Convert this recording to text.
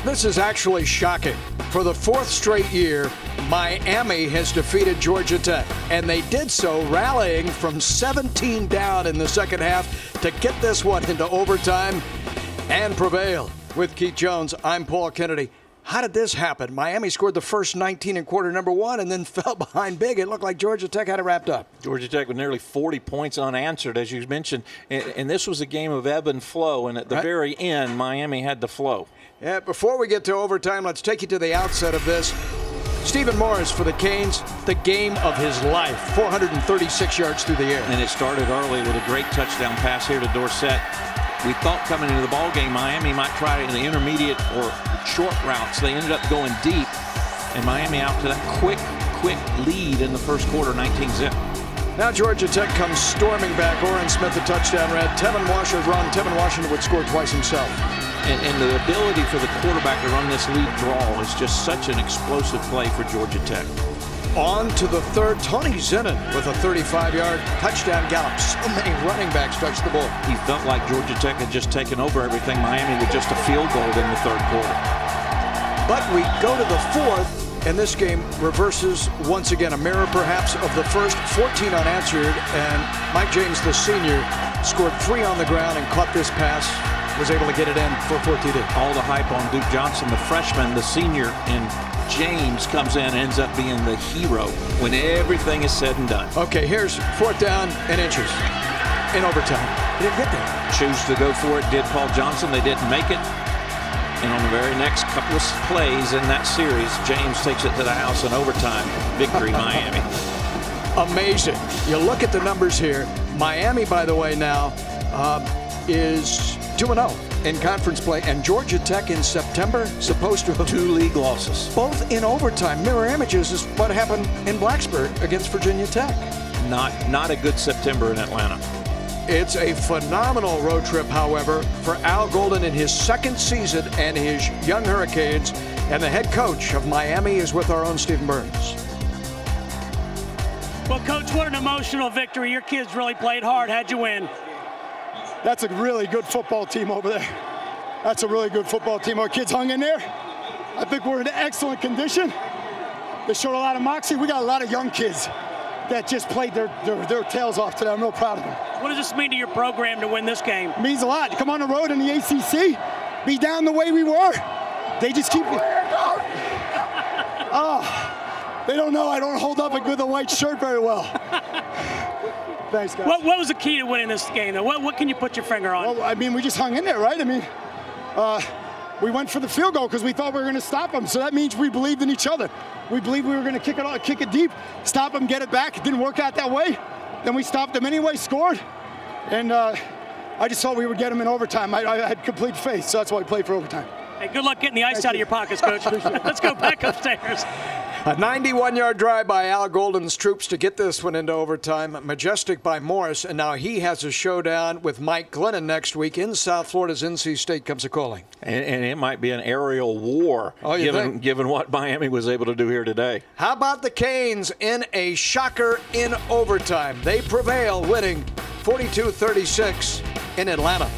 This is actually shocking. For the fourth straight year, Miami has defeated Georgia Tech, and they did so rallying from 17 down in the second half to get this one into overtime and prevail. With Keith Jones, I'm Paul Kennedy. How did this happen? Miami scored the first 19 in quarter number one and then fell behind big. It looked like Georgia Tech had it wrapped up. Georgia Tech with nearly 40 points unanswered, as you mentioned. And this was a game of ebb and flow. And at the very end, Miami had the flow. Yeah, before we get to overtime, let's take you to the outset of this. Stephen Morris for the Canes, the game of his life, 436 yards through the air. And it started early with a great touchdown pass here to Dorsett. We thought coming into the ball game, Miami might try it in the intermediate or short routes. They ended up going deep, and Miami out to that quick lead in the first quarter, 19-zip. Now Georgia Tech comes storming back. Orrin Smith, the touchdown red. Tevin Washington would score twice himself. And the ability for the quarterback to run this lead draw is just such an explosive play for Georgia Tech. On to the third, Tony Zinnon with a 35-yard touchdown gallop. So many running backs touched the ball. He felt like Georgia Tech had just taken over everything. Miami with just a field goal in the third quarter. But we go to the fourth, and this game reverses once again. A mirror, perhaps, of the first. 14 unanswered, and Mike James, the senior, scored 3 on the ground and caught this pass. Was able to get it in for 4 TD. All the hype on Duke Johnson, the freshman, the senior, and James comes in and ends up being the hero when everything is said and done. Okay, here's 4th down and inches in overtime. He didn't get there. Choose to go for it, did Paul Johnson. They didn't make it. And on the very next couple of plays in that series, James takes it to the house in overtime. Victory, Miami. Amazing. You look at the numbers here. Miami, by the way, now is 2-0 in conference play, and Georgia Tech in September supposed to have 2 league losses, both in overtime. Mirror images is what happened in Blacksburg against Virginia Tech. Not a good September in Atlanta. It's a phenomenal road trip, however, for Al Golden in his second season and his young Hurricanes, and the head coach of Miami is with our own Stephen Burns. Well, Coach, what an emotional victory. Your kids really played hard. How'd you win? That's a really good football team over there. That's a really good football team. Our kids hung in there. I think we're in excellent condition. They showed a lot of moxie. We got a lot of young kids that just played their tails off today. I'm real proud of them. What does this mean to your program to win this game? It means a lot. To come on the road in the ACC, be down the way we were. They just keep it. They don't know I don't hold up with a white shirt very well. Thanks, guys. What was the key to winning this game, though? What can you put your finger on? Well, I mean, we just hung in there, right? I mean, we went for the field goal because we thought we were going to stop them. So that means we believed in each other. We believed we were going to kick it deep, stop them, get it back. It didn't work out that way. Then we stopped them anyway, scored. And I just thought we would get them in overtime. I had complete faith, so that's why we played for overtime. Hey, good luck getting the ice out of your pockets, Coach. Let's go back upstairs. A 91-yard drive by Al Golden's troops to get this one into overtime. Majestic by Morris, and now he has a showdown with Mike Glennon next week in South Florida's NC State comes a-calling. And it might be an aerial war, given what Miami was able to do here today. How about the Canes in a shocker in overtime? They prevail, winning 42-36 in Atlanta.